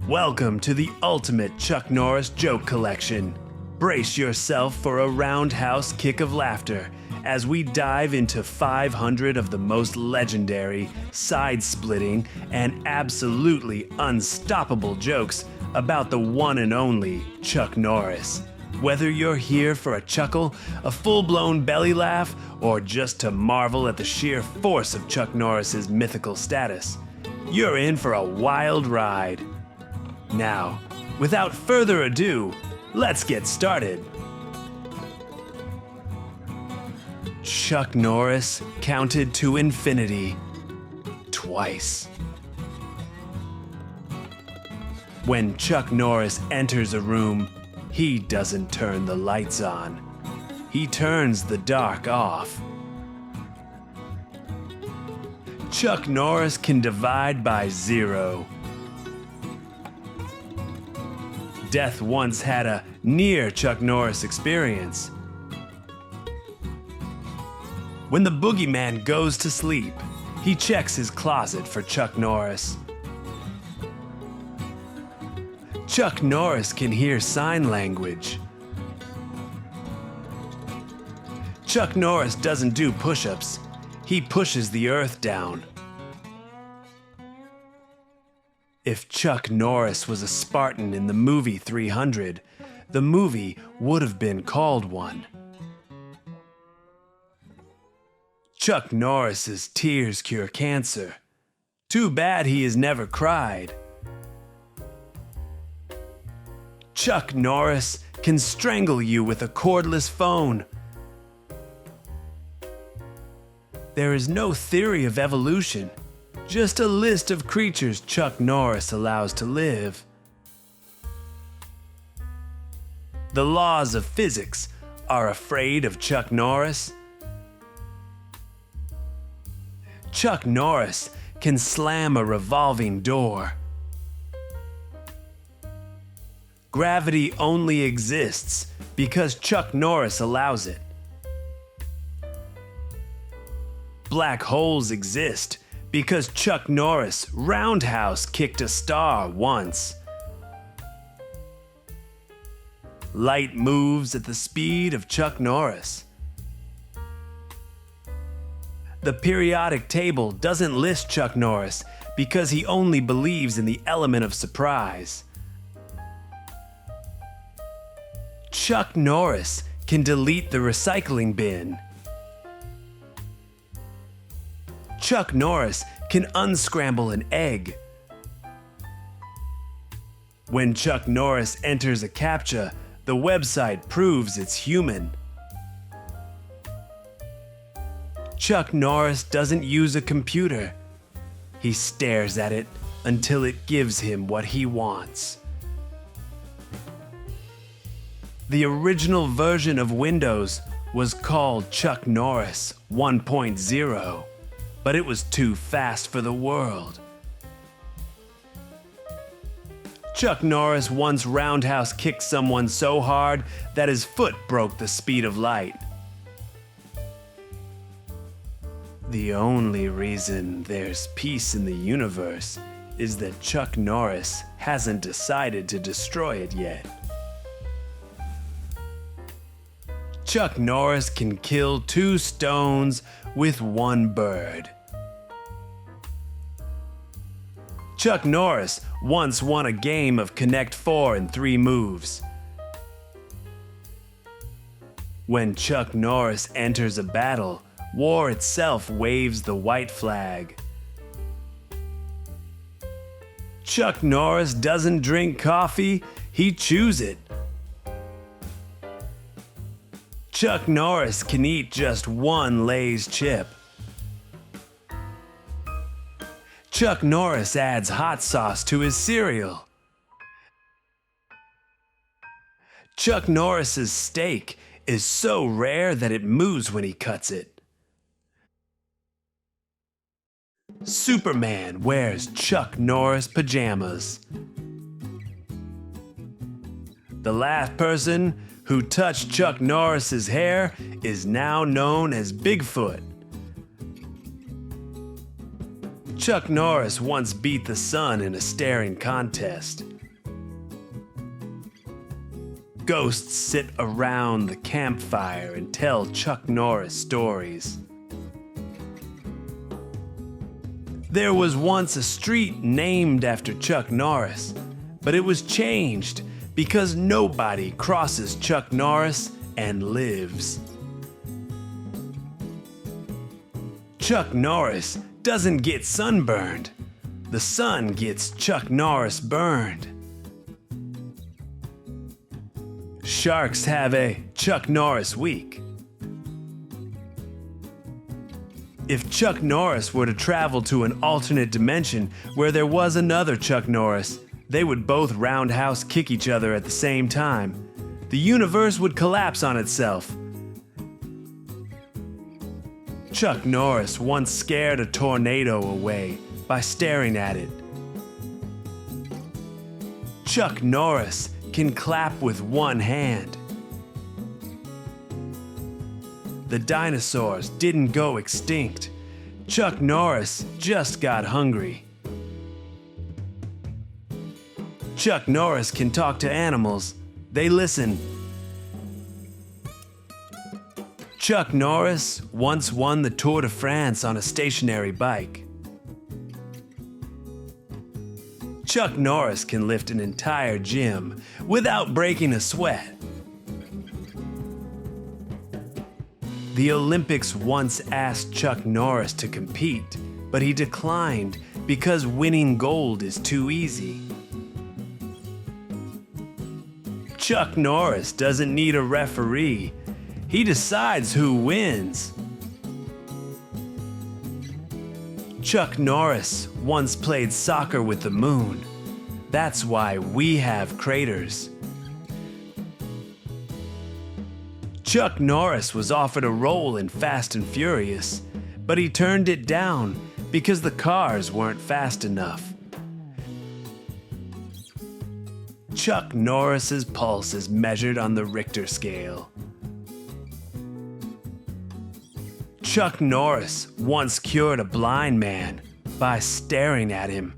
Welcome to the ultimate Chuck Norris Joke Collection. Brace yourself for a roundhouse kick of laughter as we dive into 500 of the most legendary, side-splitting, and absolutely unstoppable jokes about the one and only Chuck Norris. Whether you're here for a chuckle, a full-blown belly laugh, or just to marvel at the sheer force of Chuck Norris's mythical status, you're in for a wild ride. Now, without further ado, let's get started. Chuck Norris counted to infinity twice. When Chuck Norris enters a room, he doesn't turn the lights on. He turns the dark off. Chuck Norris can divide by zero. Death once had a near Chuck Norris experience. When the boogeyman goes to sleep, he checks his closet for Chuck Norris. Chuck Norris can hear sign language. Chuck Norris doesn't do push-ups. He pushes the earth down. If Chuck Norris was a Spartan in the movie 300, the movie would have been called one. Chuck Norris's tears cure cancer. Too bad he has never cried. Chuck Norris can strangle you with a cordless phone. There is no theory of evolution, just a list of creatures Chuck Norris allows to live. The laws of physics are afraid of Chuck Norris. Chuck Norris can slam a revolving door. Gravity only exists because Chuck Norris allows it. Black holes exist because Chuck Norris roundhouse kicked a star once. Light moves at the speed of Chuck Norris. The periodic table doesn't list Chuck Norris because he only believes in the element of surprise. Chuck Norris can delete the recycling bin. Chuck Norris can unscramble an egg. When Chuck Norris enters a CAPTCHA, the website proves it's human. Chuck Norris doesn't use a computer. He stares at it until it gives him what he wants. The original version of Windows was called Chuck Norris 1.0, but it was too fast for the world. Chuck Norris once roundhouse kicked someone so hard that his foot broke the speed of light. The only reason there's peace in the universe is that Chuck Norris hasn't decided to destroy it yet. Chuck Norris can kill 2 stones with 1 bird. Chuck Norris once won a game of Connect 4 in 3 moves. When Chuck Norris enters a battle, war itself waves the white flag. Chuck Norris doesn't drink coffee, he chews it. Chuck Norris can eat just 1 Lay's chip. Chuck Norris adds hot sauce to his cereal. Chuck Norris's steak is so rare that it moves when he cuts it. Superman wears Chuck Norris pajamas. The last person who touched Chuck Norris's hair is now known as Bigfoot. Chuck Norris once beat the sun in a staring contest. ghosts sit around the campfire and tell Chuck Norris stories. There was once a street named after Chuck Norris, but it was changed because nobody crosses Chuck Norris and lives. Chuck Norris doesn't get sunburned. The sun gets Chuck Norris burned. Sharks have a Chuck Norris week. If Chuck Norris were to travel to an alternate dimension where there was another Chuck Norris, they would both roundhouse kick each other at the same time. The universe would collapse on itself. Chuck Norris once scared a tornado away by staring at it. Chuck Norris can clap with one hand. The dinosaurs didn't go extinct. Chuck Norris just got hungry. Chuck Norris can talk to animals. They listen. Chuck Norris once won the Tour de France on a stationary bike. Chuck Norris can lift an entire gym without breaking a sweat. The Olympics once asked Chuck Norris to compete, but he declined because winning gold is too easy. Chuck Norris doesn't need a referee. He decides who wins. Chuck Norris once played soccer with the moon. That's why we have craters. Chuck Norris was offered a role in Fast and Furious, but he turned it down because the cars weren't fast enough. Chuck Norris's pulse is measured on the Richter scale. Chuck Norris once cured a blind man by staring at him.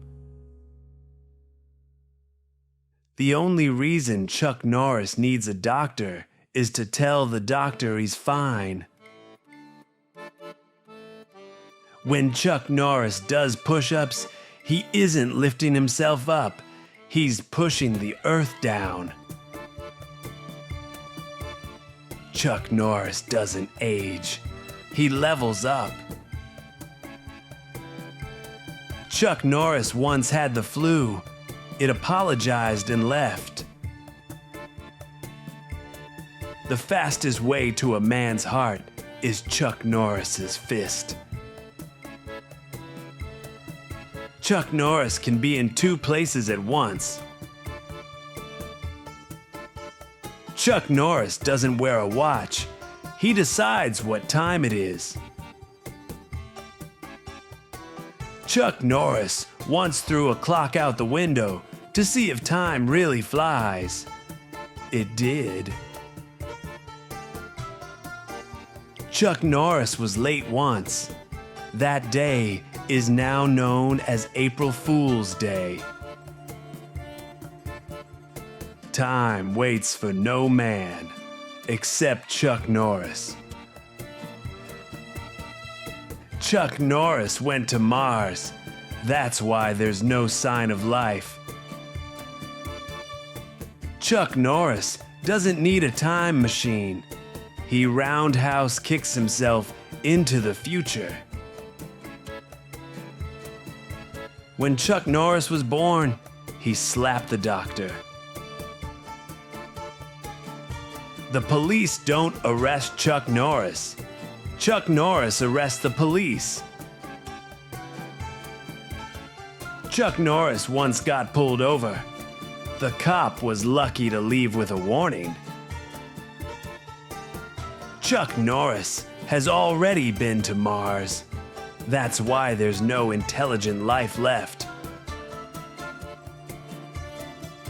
The only reason Chuck Norris needs a doctor is to tell the doctor he's fine. When Chuck Norris does push-ups, he isn't lifting himself up. He's pushing the earth down. Chuck Norris doesn't age. He levels up. Chuck Norris once had the flu. It apologized and left. The fastest way to a man's heart is Chuck Norris's fist. Chuck Norris can be in two places at once. Chuck Norris doesn't wear a watch. He decides what time it is. Chuck Norris once threw a clock out the window to see if time really flies. It did. Chuck Norris was late once. That day is now known as April Fool's Day. Time waits for no man except Chuck Norris. Chuck Norris went to Mars. That's why there's no sign of life. Chuck Norris doesn't need a time machine. He roundhouse kicks himself into the future. When Chuck Norris was born, he slapped the doctor. The police don't arrest Chuck Norris. Chuck Norris arrests the police. Chuck Norris once got pulled over. The cop was lucky to leave with a warning. Chuck Norris has already been to Mars. That's why there's no intelligent life left.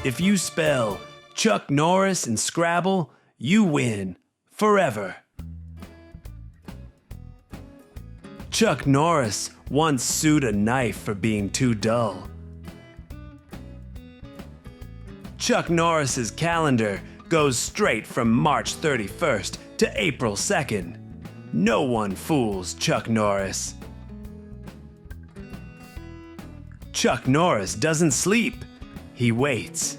If you spell Chuck Norris in Scrabble, you win forever. Chuck Norris once sued a knife for being too dull. Chuck Norris's calendar goes straight from March 31st to April 2nd. No one fools Chuck Norris. Chuck Norris doesn't sleep. He waits.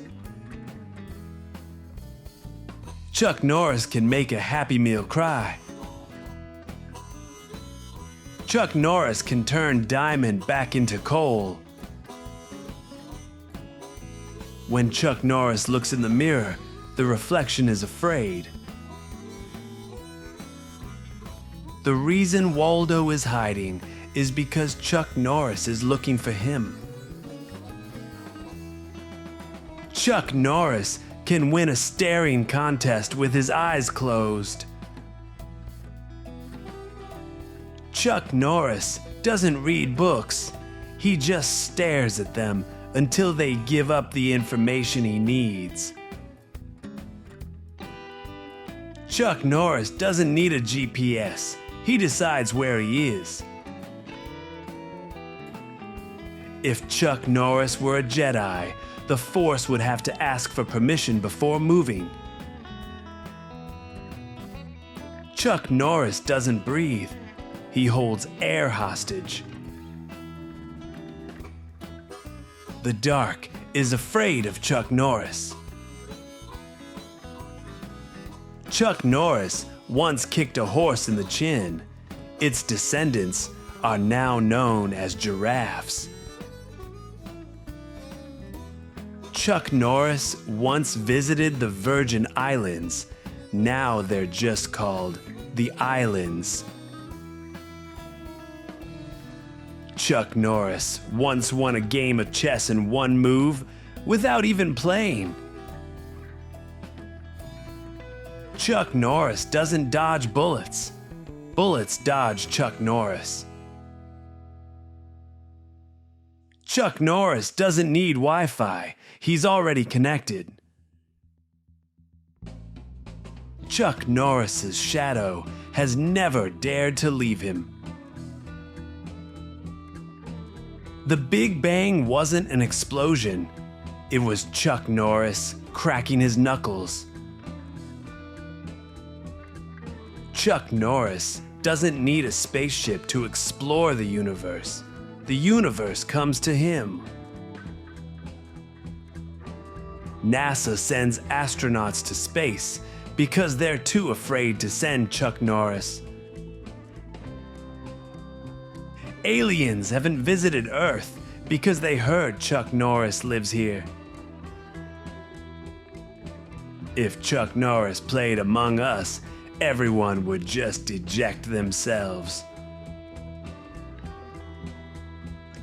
Chuck Norris can make a Happy Meal cry. Chuck Norris can turn diamond back into coal. When Chuck Norris looks in the mirror, the reflection is afraid. The reason Waldo is hiding is because Chuck Norris is looking for him. Chuck Norris can win a staring contest with his eyes closed. Chuck Norris doesn't read books. He just stares at them until they give up the information he needs. Chuck Norris doesn't need a GPS. He decides where he is. If Chuck Norris were a Jedi, the Force would have to ask for permission before moving. Chuck Norris doesn't breathe. He holds air hostage. The dark is afraid of Chuck Norris. Chuck Norris once kicked a horse in the chin. Its descendants are now known as giraffes. Chuck Norris once visited the Virgin Islands. Now they're just called the Islands. Chuck Norris once won a game of chess in one move without even playing. Chuck Norris doesn't dodge bullets. Bullets dodge Chuck Norris. Chuck Norris doesn't need Wi-Fi. He's already connected. Chuck Norris's shadow has never dared to leave him. The Big Bang wasn't an explosion. It was Chuck Norris cracking his knuckles. Chuck Norris doesn't need a spaceship to explore the universe. The universe comes to him. NASA sends astronauts to space because they're too afraid to send Chuck Norris. Aliens haven't visited Earth because they heard Chuck Norris lives here. If Chuck Norris played Among Us, everyone would just eject themselves.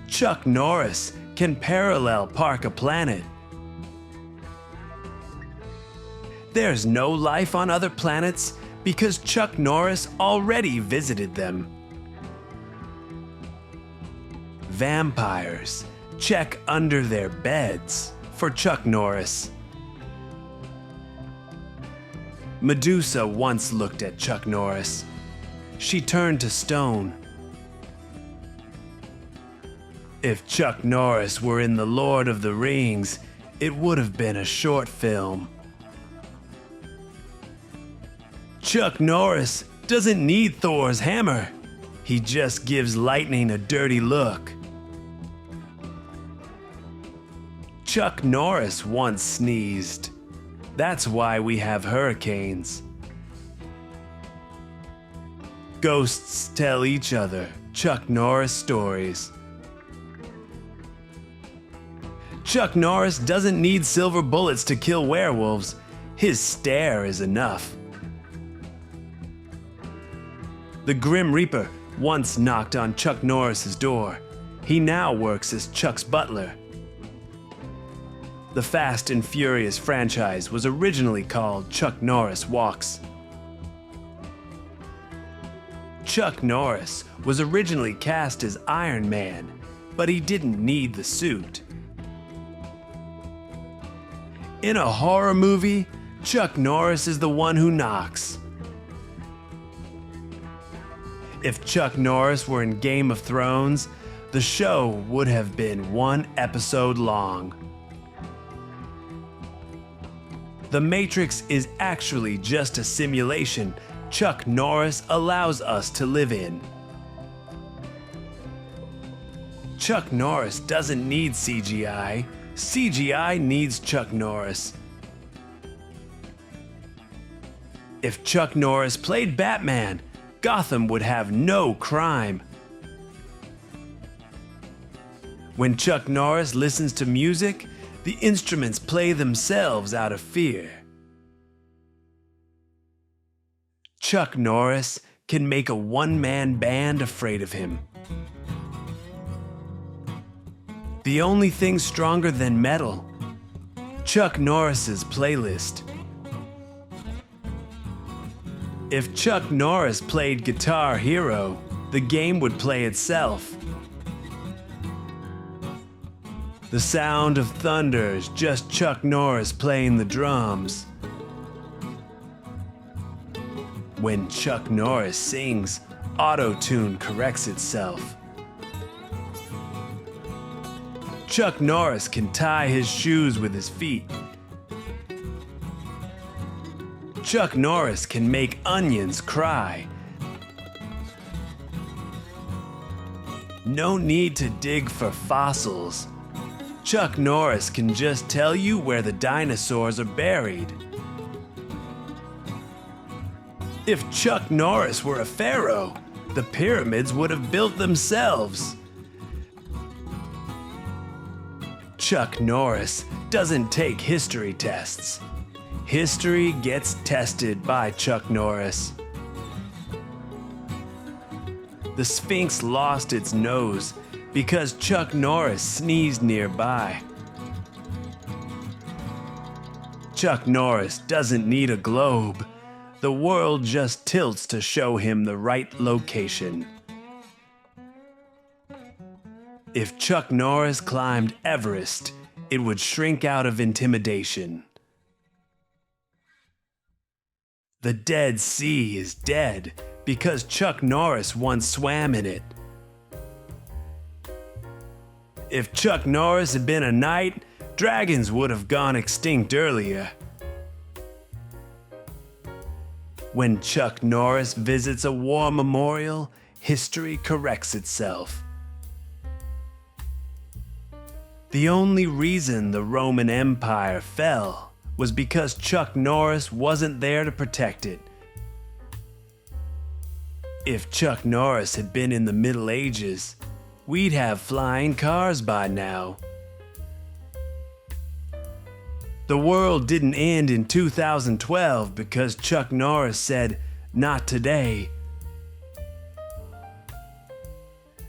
Chuck Norris can parallel park a planet. There's no life on other planets because Chuck Norris already visited them. Vampires check under their beds for Chuck Norris. Medusa once looked at Chuck Norris. She turned to stone. If Chuck Norris were in The Lord of the Rings, it would have been a short film. Chuck Norris doesn't need Thor's hammer. He just gives lightning a dirty look. Chuck Norris once sneezed. That's why we have hurricanes. Ghosts tell each other Chuck Norris stories. Chuck Norris doesn't need silver bullets to kill werewolves. His stare is enough. The Grim Reaper once knocked on Chuck Norris's door. He now works as Chuck's butler. The Fast and Furious franchise was originally called Chuck Norris Walks. Chuck Norris was originally cast as Iron Man, but he didn't need the suit. In a horror movie, Chuck Norris is the one who knocks. If Chuck Norris were in Game of Thrones, the show would have been one episode long. The Matrix is actually just a simulation Chuck Norris allows us to live in. Chuck Norris doesn't need CGI. CGI needs Chuck Norris. If Chuck Norris played Batman, Gotham would have no crime. When Chuck Norris listens to music, the instruments play themselves out of fear. Chuck Norris can make a one-man band afraid of him. The only thing stronger than metal, Chuck Norris's playlist. If Chuck Norris played Guitar Hero, the game would play itself. The sound of thunder is just Chuck Norris playing the drums. When Chuck Norris sings, auto-tune corrects itself. Chuck Norris can tie his shoes with his feet. Chuck Norris can make onions cry. No need to dig for fossils. Chuck Norris can just tell you where the dinosaurs are buried. If Chuck Norris were a pharaoh, the pyramids would have built themselves. Chuck Norris doesn't take history tests. History gets tested by Chuck Norris. The Sphinx lost its nose because Chuck Norris sneezed nearby. Chuck Norris doesn't need a globe. The world just tilts to show him the right location. If Chuck Norris climbed Everest, it would shrink out of intimidation. The Dead Sea is dead because Chuck Norris once swam in it. If Chuck Norris had been a knight, dragons would have gone extinct earlier. When Chuck Norris visits a war memorial, history corrects itself. The only reason the Roman Empire fell was because Chuck Norris wasn't there to protect it. If Chuck Norris had been in the Middle Ages, we'd have flying cars by now. The world didn't end in 2012 because Chuck Norris said, "Not today."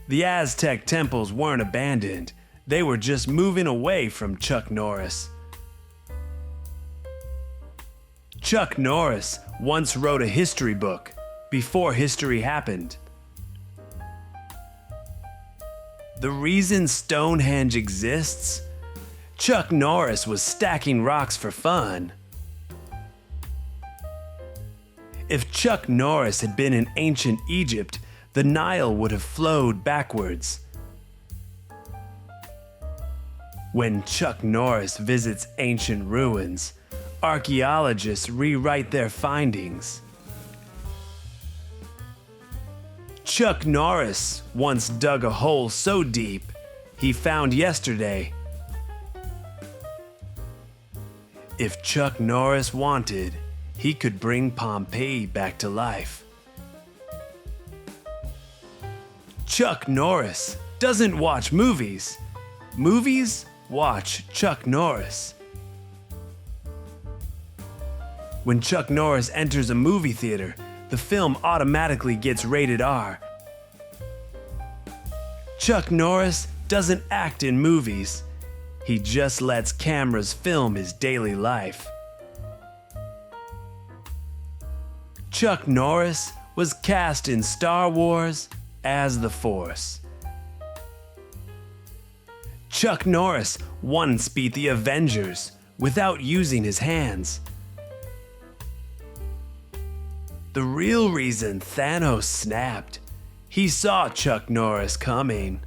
The Aztec temples weren't abandoned. They were just moving away from Chuck Norris. Chuck Norris once wrote a history book before history happened. The reason Stonehenge exists? Chuck Norris was stacking rocks for fun. If Chuck Norris had been in ancient Egypt, the Nile would have flowed backwards. When Chuck Norris visits ancient ruins, archaeologists rewrite their findings. Chuck Norris once dug a hole so deep, he found yesterday. If Chuck Norris wanted, he could bring Pompeii back to life. Chuck Norris doesn't watch movies. Movies watch Chuck Norris. When Chuck Norris enters a movie theater, the film automatically gets rated R. Chuck Norris doesn't act in movies. He just lets cameras film his daily life. Chuck Norris was cast in Star Wars as the Force. Chuck Norris once beat the Avengers without using his hands. The real reason Thanos snapped, he saw Chuck Norris coming.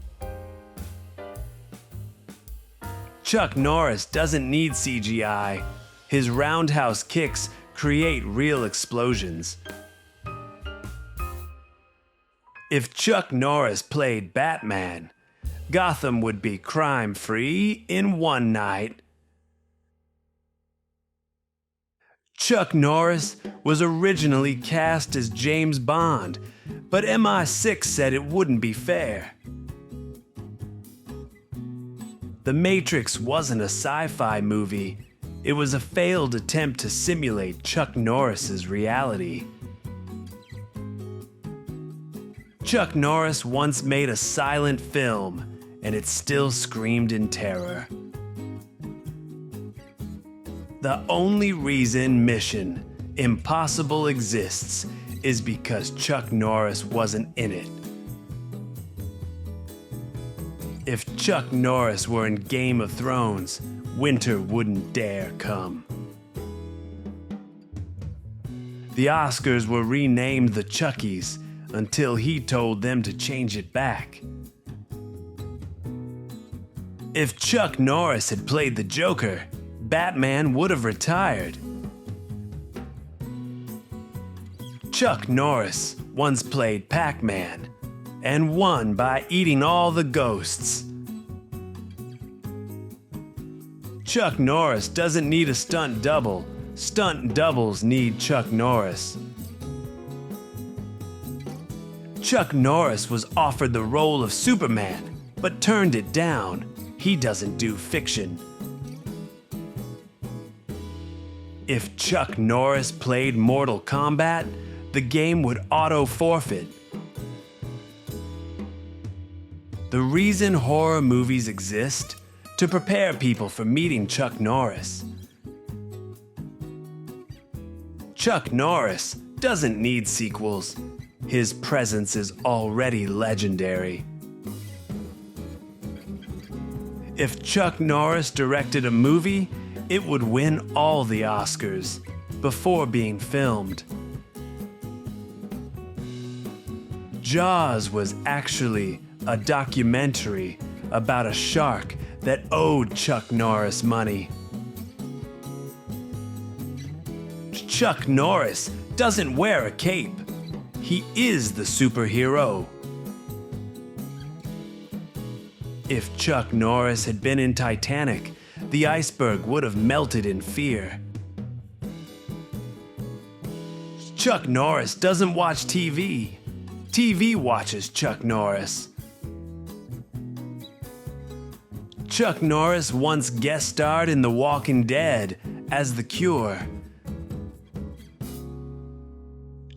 Chuck Norris doesn't need CGI. His roundhouse kicks create real explosions. If Chuck Norris played Batman, Gotham would be crime-free in one night. Chuck Norris was originally cast as James Bond, but MI6 said it wouldn't be fair. The Matrix wasn't a sci-fi movie. It was a failed attempt to simulate Chuck Norris's reality. Chuck Norris once made a silent film, and it still screamed in terror. The only reason Mission Impossible exists is because Chuck Norris wasn't in it. If Chuck Norris were in Game of Thrones, winter wouldn't dare come. The Oscars were renamed the Chuckies until he told them to change it back. If Chuck Norris had played the Joker, Batman would have retired. Chuck Norris once played Pac-Man and won by eating all the ghosts. Chuck Norris doesn't need a stunt double. Stunt doubles need Chuck Norris. Chuck Norris was offered the role of Superman, but turned it down. He doesn't do fiction. If Chuck Norris played Mortal Kombat, the game would auto-forfeit. The reason horror movies exist? To prepare people for meeting Chuck Norris. Chuck Norris doesn't need sequels. His presence is already legendary. If Chuck Norris directed a movie, it would win all the Oscars before being filmed. Jaws was actually a documentary about a shark that owed Chuck Norris money. Chuck Norris doesn't wear a cape. He is the superhero. If Chuck Norris had been in Titanic, the iceberg would have melted in fear. Chuck Norris doesn't watch TV. TV watches Chuck Norris. Chuck Norris once guest starred in The Walking Dead as the Cure.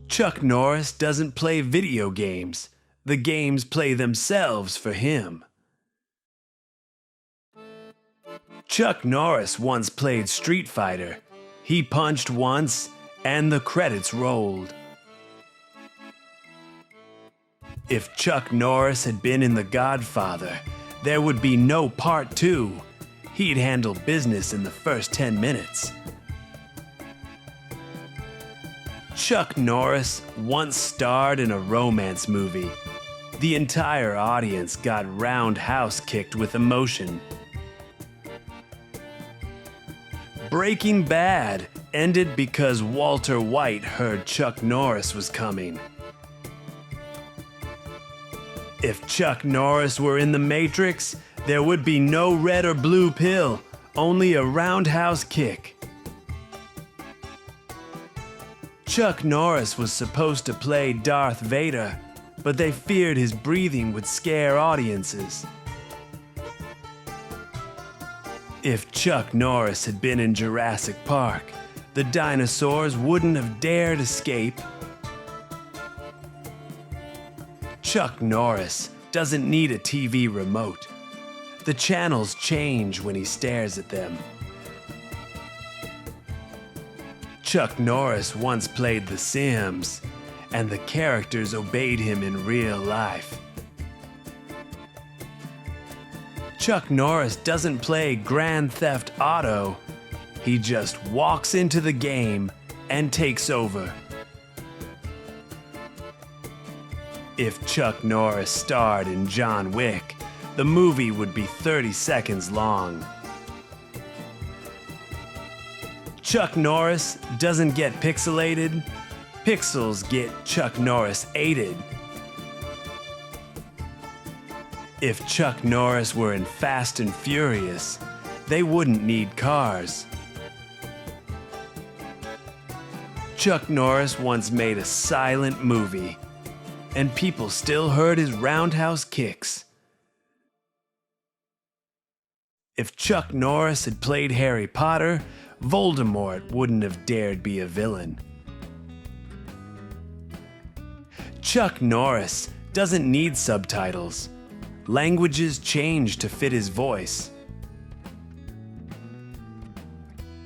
Chuck Norris doesn't play video games. The games play themselves for him. Chuck Norris once played Street Fighter. He punched once, and the credits rolled. If Chuck Norris had been in The Godfather, there would be no part 2. He'd handle business in the first 10 minutes. Chuck Norris once starred in a romance movie. The entire audience got roundhouse kicked with emotion. Breaking Bad ended because Walter White heard Chuck Norris was coming. If Chuck Norris were in The Matrix, there would be no red or blue pill, only a roundhouse kick. Chuck Norris was supposed to play Darth Vader, but they feared his breathing would scare audiences. If Chuck Norris had been in Jurassic Park, the dinosaurs wouldn't have dared escape. Chuck Norris doesn't need a TV remote. The channels change when he stares at them. Chuck Norris once played The Sims, and the characters obeyed him in real life. Chuck Norris doesn't play Grand Theft Auto. He just walks into the game and takes over. If Chuck Norris starred in John Wick, the movie would be 30 seconds long. Chuck Norris doesn't get pixelated, pixels get Chuck Norris aided. If Chuck Norris were in Fast and Furious, they wouldn't need cars. Chuck Norris once made a silent movie, and people still heard his roundhouse kicks. If Chuck Norris had played Harry Potter, Voldemort wouldn't have dared be a villain. Chuck Norris doesn't need subtitles. Languages change to fit his voice.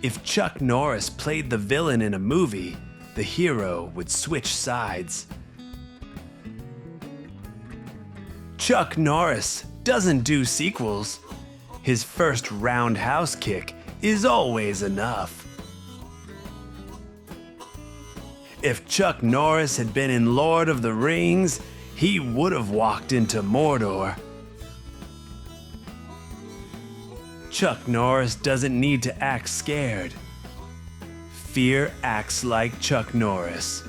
If Chuck Norris played the villain in a movie, the hero would switch sides. Chuck Norris doesn't do sequels. His first roundhouse kick is always enough. If Chuck Norris had been in Lord of the Rings, he would have walked into Mordor. Chuck Norris doesn't need to act scared. Fear acts like Chuck Norris.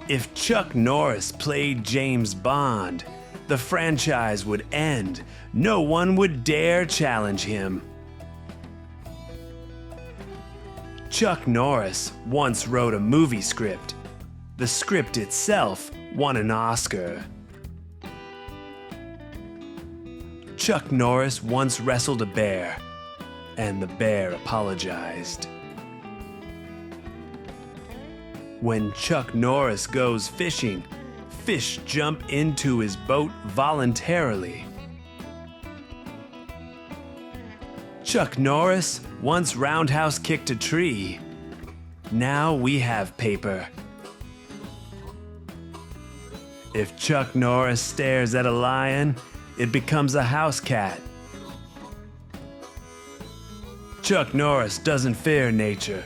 If Chuck Norris played James Bond, the franchise would end. No one would dare challenge him. Chuck Norris once wrote a movie script. The script itself won an Oscar. Chuck Norris once wrestled a bear, and the bear apologized. When Chuck Norris goes fishing, fish jump into his boat voluntarily. Chuck Norris once roundhouse kicked a tree. Now we have paper. If Chuck Norris stares at a lion, it becomes a house cat. Chuck Norris doesn't fear nature.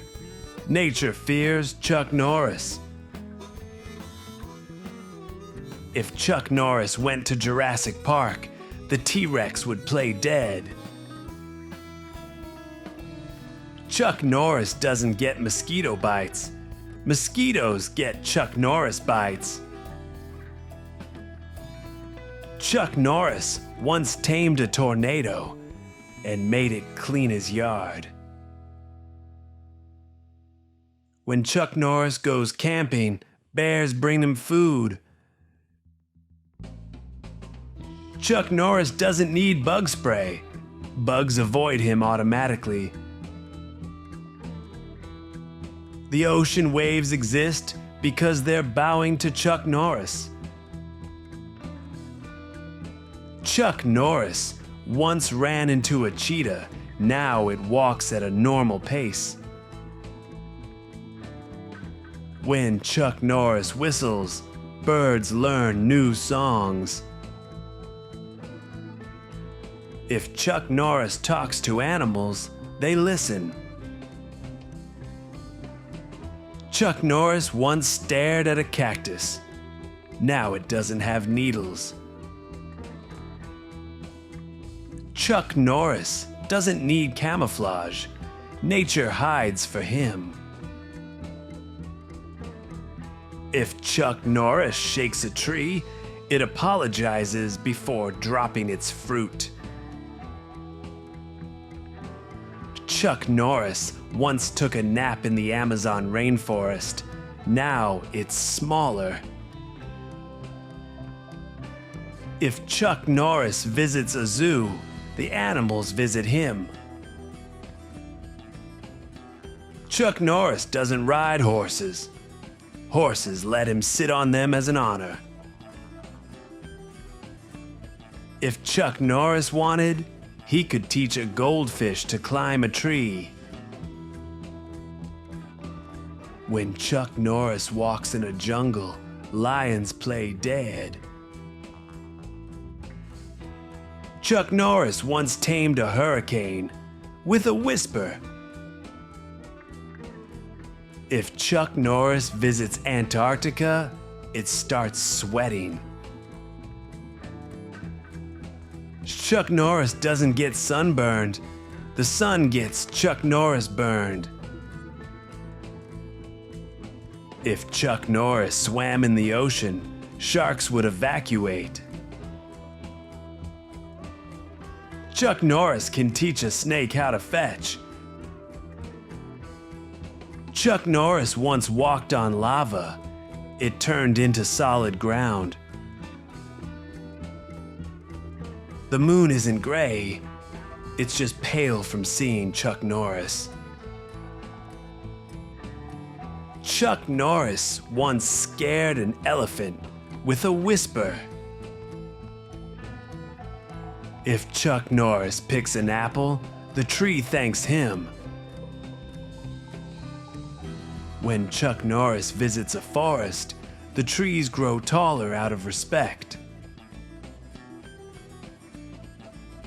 Nature fears Chuck Norris. If Chuck Norris went to Jurassic Park, the T-Rex would play dead. Chuck Norris doesn't get mosquito bites. Mosquitoes get Chuck Norris bites. Chuck Norris once tamed a tornado and made it clean his yard. When Chuck Norris goes camping, bears bring him food. Chuck Norris doesn't need bug spray. Bugs avoid him automatically. The ocean waves exist because they're bowing to Chuck Norris. Chuck Norris once ran into a cheetah. Now it walks at a normal pace. When Chuck Norris whistles, birds learn new songs. If Chuck Norris talks to animals, they listen. Chuck Norris once stared at a cactus. Now it doesn't have needles. Chuck Norris doesn't need camouflage. Nature hides for him. If Chuck Norris shakes a tree, it apologizes before dropping its fruit. Chuck Norris once took a nap in the Amazon rainforest. Now it's smaller. If Chuck Norris visits a zoo, the animals visit him. Chuck Norris doesn't ride horses. Horses let him sit on them as an honor. If Chuck Norris wanted, he could teach a goldfish to climb a tree. When Chuck Norris walks in a jungle, lions play dead. Chuck Norris once tamed a hurricane with a whisper. If Chuck Norris visits Antarctica, it starts sweating. Chuck Norris doesn't get sunburned. the sun gets Chuck Norris burned. If Chuck Norris swam in the ocean, sharks would evacuate. Chuck Norris can teach a snake how to fetch. Chuck Norris once walked on lava. It turned into solid ground. The moon isn't gray. It's just pale from seeing Chuck Norris. Chuck Norris once scared an elephant with a whisper. If Chuck Norris picks an apple, the tree thanks him. When Chuck Norris visits a forest, the trees grow taller out of respect.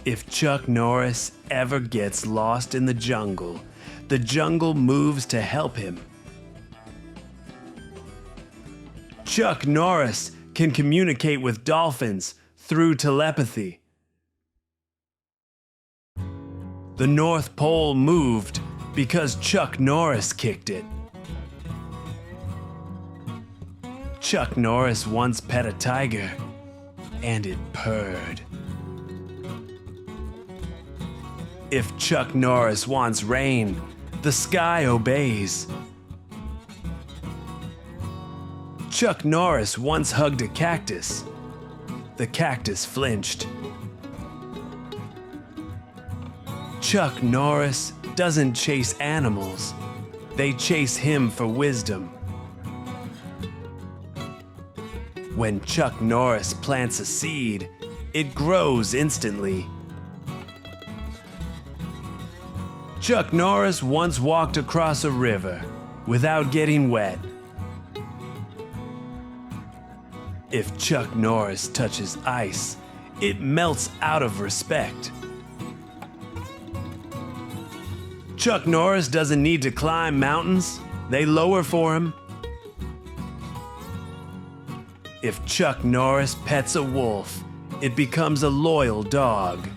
If Chuck Norris ever gets lost in the jungle moves to help him. Chuck Norris can communicate with dolphins through telepathy. The North Pole moved because Chuck Norris kicked it. Chuck Norris once pet a tiger, and it purred. If Chuck Norris wants rain, the sky obeys. Chuck Norris once hugged a cactus. The cactus flinched. Chuck Norris doesn't chase animals. They chase him for wisdom. When Chuck Norris plants a seed, it grows instantly. Chuck Norris once walked across a river without getting wet. If Chuck Norris touches ice, it melts out of respect. Chuck Norris doesn't need to climb mountains, they lower for him. If Chuck Norris pets a wolf, it becomes a loyal dog.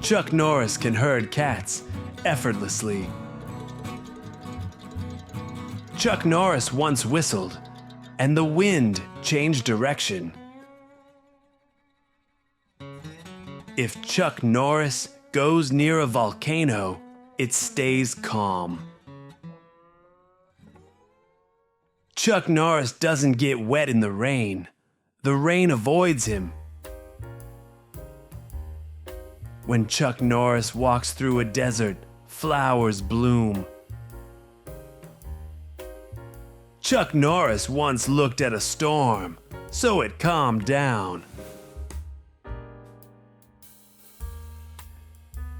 Chuck Norris can herd cats effortlessly. Chuck Norris once whistled, and the wind changed direction. If Chuck Norris goes near a volcano, it stays calm. Chuck Norris doesn't get wet in the rain. The rain avoids him. When Chuck Norris walks through a desert, flowers bloom. Chuck Norris once looked at a storm, so it calmed down.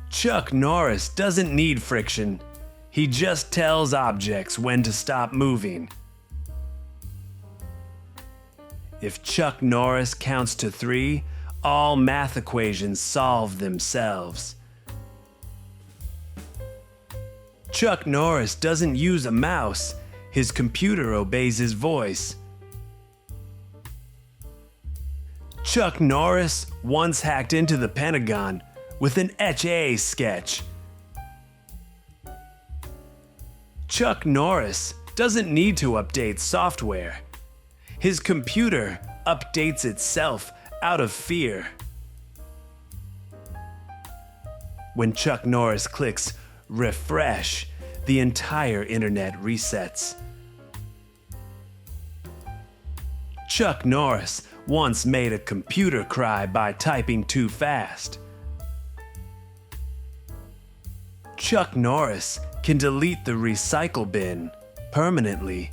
Chuck Norris doesn't need friction. He just tells objects when to stop moving. If Chuck Norris counts to 3, all math equations solve themselves. Chuck Norris doesn't use a mouse. His computer obeys his voice. Chuck Norris once hacked into the Pentagon with an Etch-A sketch. Chuck Norris doesn't need to update software. His computer updates itself out of fear. When Chuck Norris clicks refresh, the entire internet resets. Chuck Norris once made a computer cry by typing too fast. Chuck Norris can delete the recycle bin permanently.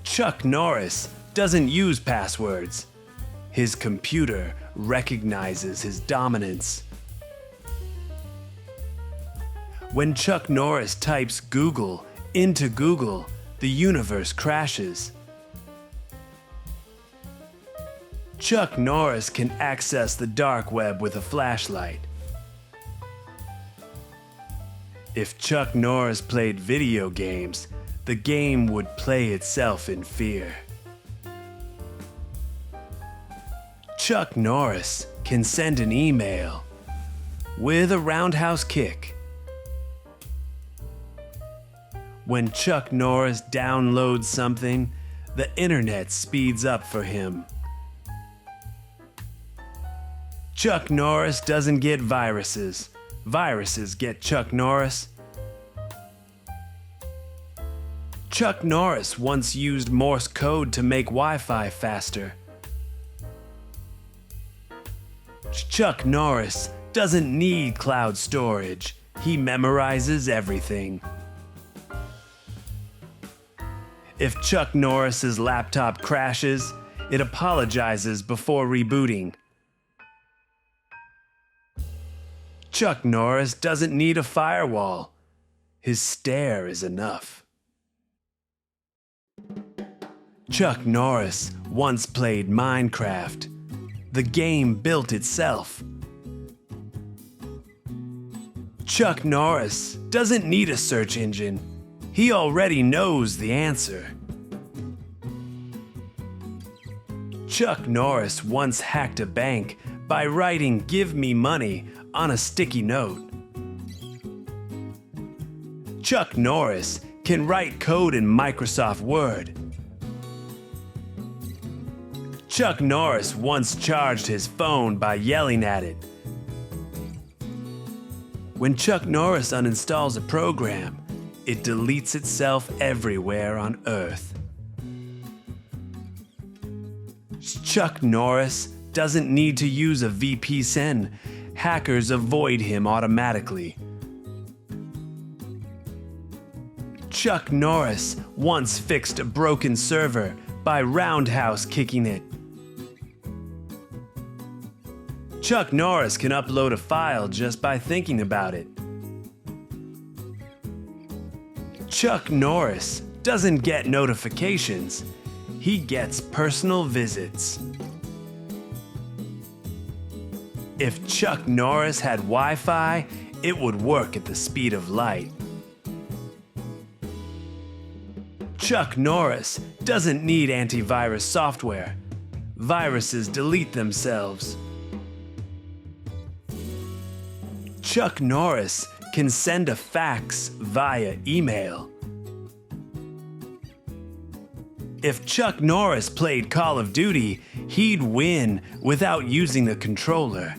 Chuck Norris doesn't use passwords. His computer recognizes his dominance. When Chuck Norris types Google into Google, the universe crashes. Chuck Norris can access the dark web with a flashlight. If Chuck Norris played video games, the game would play itself in fear. Chuck Norris can send an email with a roundhouse kick. When Chuck Norris downloads something, the internet speeds up for him. Chuck Norris doesn't get viruses. Viruses get Chuck Norris. Chuck Norris once used Morse code to make Wi-Fi faster. Chuck Norris doesn't need cloud storage. He memorizes everything. If Chuck Norris's laptop crashes, it apologizes before rebooting. Chuck Norris doesn't need a firewall. His stare is enough. Chuck Norris once played Minecraft. The game built itself. Chuck Norris doesn't need a search engine. He already knows the answer. Chuck Norris once hacked a bank by writing "Give me money" on a sticky note. Chuck Norris can write code in Microsoft Word. Chuck Norris once charged his phone by yelling at it. When Chuck Norris uninstalls a program, it deletes itself everywhere on Earth. Chuck Norris doesn't need to use a VPN. Hackers avoid him automatically. Chuck Norris once fixed a broken server by roundhouse kicking it. Chuck Norris can upload a file just by thinking about it. Chuck Norris doesn't get notifications. He gets personal visits. If Chuck Norris had Wi-Fi, it would work at the speed of light. Chuck Norris doesn't need antivirus software. Viruses delete themselves. Chuck Norris can send a fax via email. If Chuck Norris played Call of Duty, he'd win without using the controller.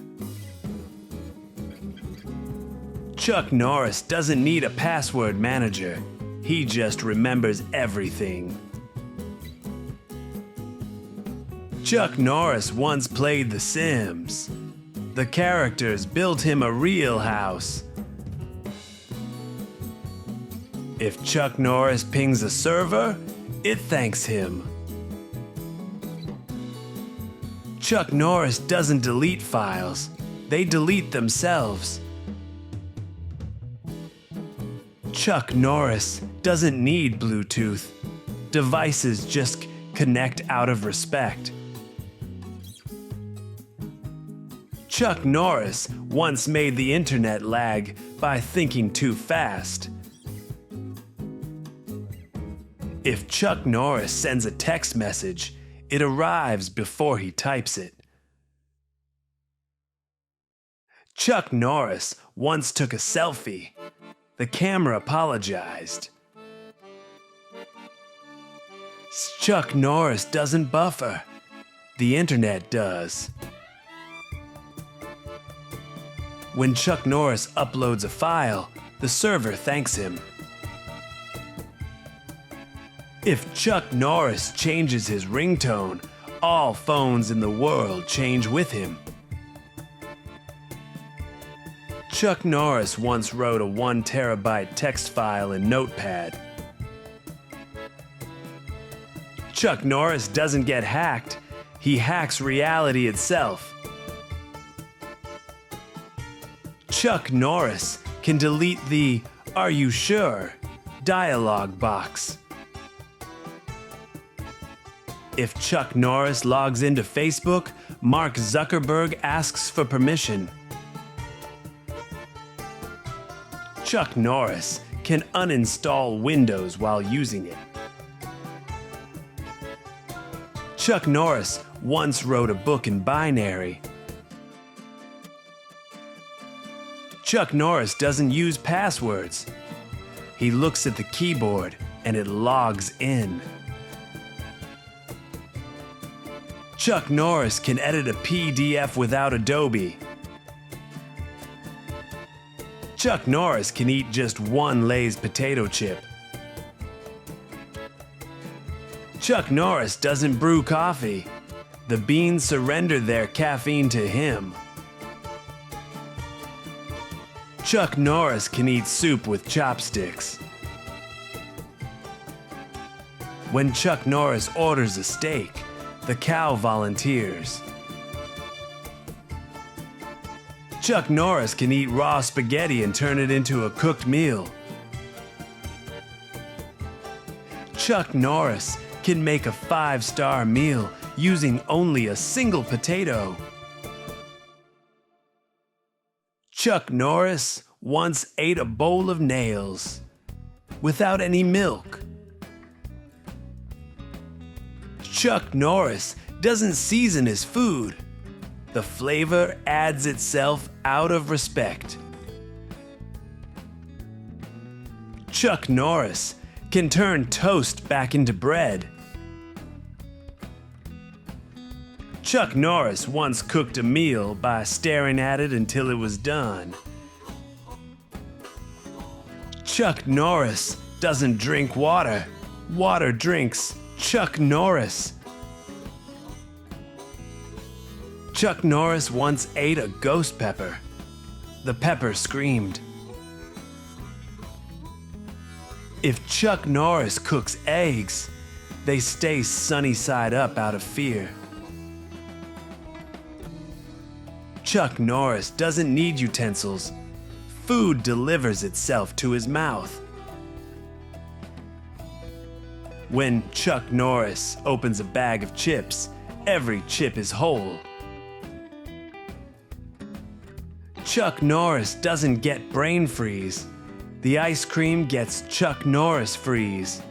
Chuck Norris doesn't need a password manager. He just remembers everything. Chuck Norris once played The Sims. The characters built him a real house. If Chuck Norris pings a server, it thanks him. Chuck Norris doesn't delete files. They delete themselves. Chuck Norris doesn't need Bluetooth. Devices just connect out of respect. Chuck Norris once made the internet lag by thinking too fast. If Chuck Norris sends a text message, it arrives before he types it. Chuck Norris once took a selfie. The camera apologized. Chuck Norris doesn't buffer. The internet does. When Chuck Norris uploads a file, the server thanks him. If Chuck Norris changes his ringtone, all phones in the world change with him. Chuck Norris once wrote a 1 terabyte text file in Notepad. Chuck Norris doesn't get hacked. He hacks reality itself. Chuck Norris can delete the "Are you sure?" dialog box. If Chuck Norris logs into Facebook, Mark Zuckerberg asks for permission. Chuck Norris can uninstall Windows while using it. Chuck Norris once wrote a book in binary. Chuck Norris doesn't use passwords. He looks at the keyboard and it logs in. Chuck Norris can edit a PDF without Adobe. Chuck Norris can eat just one Lay's potato chip. Chuck Norris doesn't brew coffee. The beans surrender their caffeine to him. Chuck Norris can eat soup with chopsticks. When Chuck Norris orders a steak, the cow volunteers. Chuck Norris can eat raw spaghetti and turn it into a cooked meal. Chuck Norris can make a 5-star meal using only a single potato. Chuck Norris once ate a bowl of nails without any milk. Chuck Norris doesn't season his food. The flavor adds itself out of respect. Chuck Norris can turn toast back into bread. Chuck Norris once cooked a meal by staring at it until it was done. Chuck Norris doesn't drink water. Water drinks Chuck Norris. Chuck Norris once ate a ghost pepper. The pepper screamed. If Chuck Norris cooks eggs, they stay sunny side up out of fear. Chuck Norris doesn't need utensils. Food delivers itself to his mouth. When Chuck Norris opens a bag of chips, every chip is whole. Chuck Norris doesn't get brain freeze. The ice cream gets Chuck Norris freeze.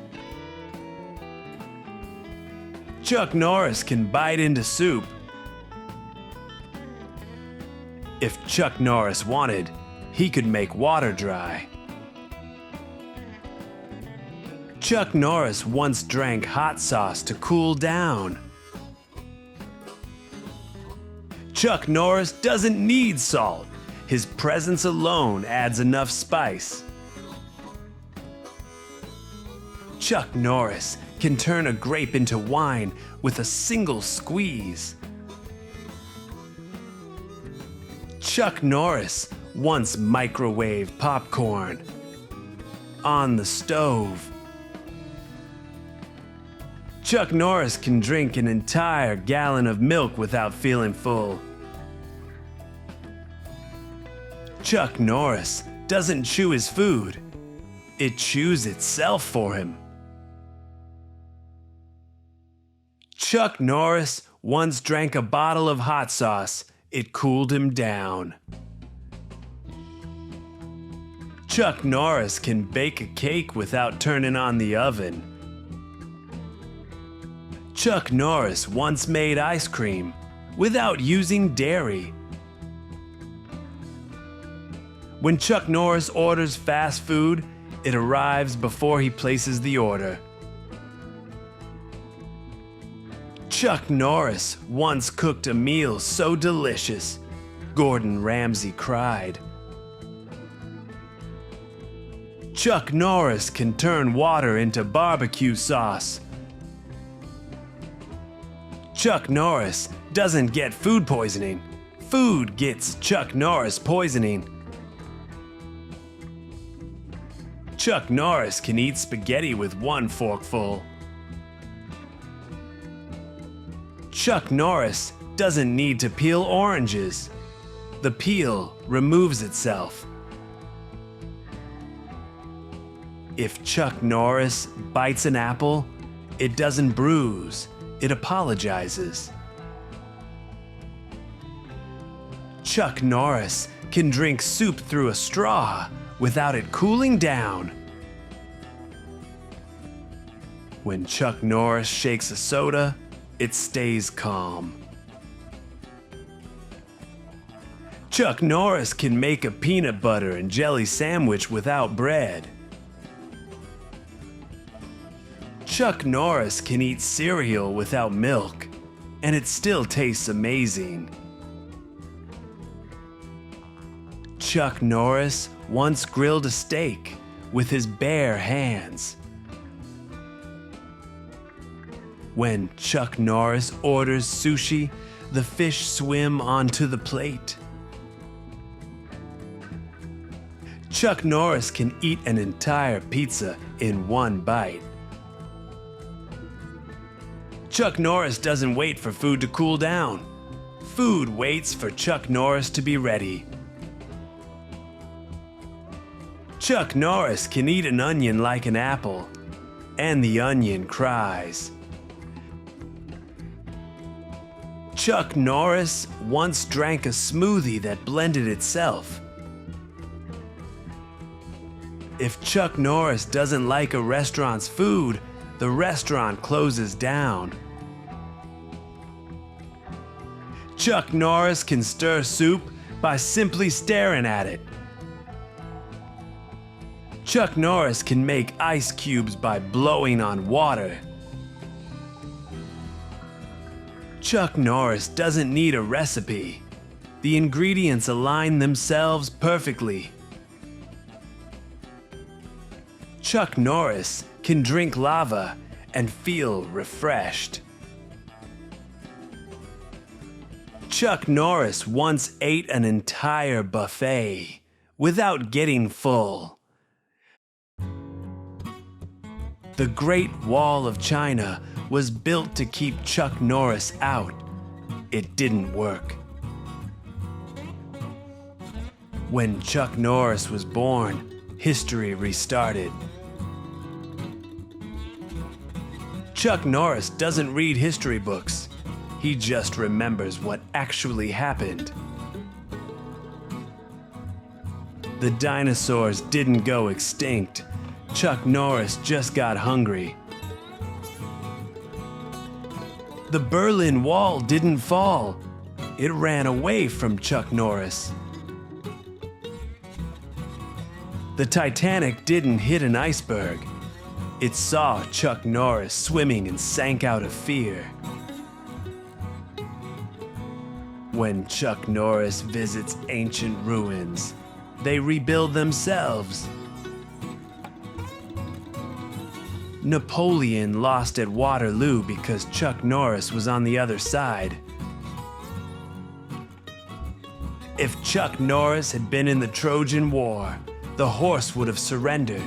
Chuck Norris can bite into soup. If Chuck Norris wanted, he could make water dry. Chuck Norris once drank hot sauce to cool down. Chuck Norris doesn't need salt. His presence alone adds enough spice. Chuck Norris can turn a grape into wine with a single squeeze. Chuck Norris once microwaved popcorn on the stove. Chuck Norris can drink an entire gallon of milk without feeling full. Chuck Norris doesn't chew his food. It chews itself for him. Chuck Norris once drank a bottle of hot sauce. It cooled him down. Chuck Norris can bake a cake without turning on the oven. Chuck Norris once made ice cream without using dairy. When Chuck Norris orders fast food, it arrives before he places the order. Chuck Norris once cooked a meal so delicious, Gordon Ramsay cried. Chuck Norris can turn water into barbecue sauce. Chuck Norris doesn't get food poisoning. Food gets Chuck Norris poisoning. Chuck Norris can eat spaghetti with one forkful. Chuck Norris doesn't need to peel oranges. The peel removes itself. If Chuck Norris bites an apple, it doesn't bruise, it apologizes. Chuck Norris can drink soup through a straw without it cooling down. When Chuck Norris shakes a soda, it stays calm. Chuck Norris can make a peanut butter and jelly sandwich without bread. Chuck Norris can eat cereal without milk, and it still tastes amazing. Chuck Norris once grilled a steak with his bare hands. When Chuck Norris orders sushi, the fish swim onto the plate. Chuck Norris can eat an entire pizza in one bite. Chuck Norris doesn't wait for food to cool down. Food waits for Chuck Norris to be ready. Chuck Norris can eat an onion like an apple, and the onion cries. Chuck Norris once drank a smoothie that blended itself. If Chuck Norris doesn't like a restaurant's food, the restaurant closes down. Chuck Norris can stir soup by simply staring at it. Chuck Norris can make ice cubes by blowing on water. Chuck Norris doesn't need a recipe. The ingredients align themselves perfectly. Chuck Norris can drink lava and feel refreshed. Chuck Norris once ate an entire buffet without getting full. The Great Wall of China was built to keep Chuck Norris out. It didn't work. When Chuck Norris was born, history restarted. Chuck Norris doesn't read history books. He just remembers what actually happened. The dinosaurs didn't go extinct. Chuck Norris just got hungry. The Berlin Wall didn't fall. It ran away from Chuck Norris. The Titanic didn't hit an iceberg. It saw Chuck Norris swimming and sank out of fear. When Chuck Norris visits ancient ruins, they rebuild themselves. Napoleon lost at Waterloo because Chuck Norris was on the other side. If Chuck Norris had been in the Trojan War, the horse would have surrendered.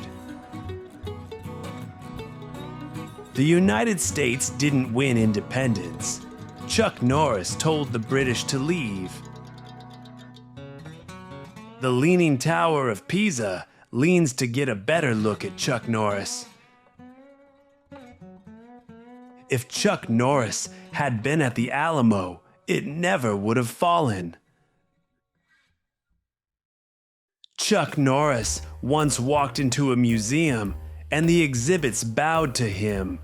The United States didn't win independence. Chuck Norris told the British to leave. The Leaning Tower of Pisa leans to get a better look at Chuck Norris. If Chuck Norris had been at the Alamo, it never would have fallen. Chuck Norris once walked into a museum and the exhibits bowed to him.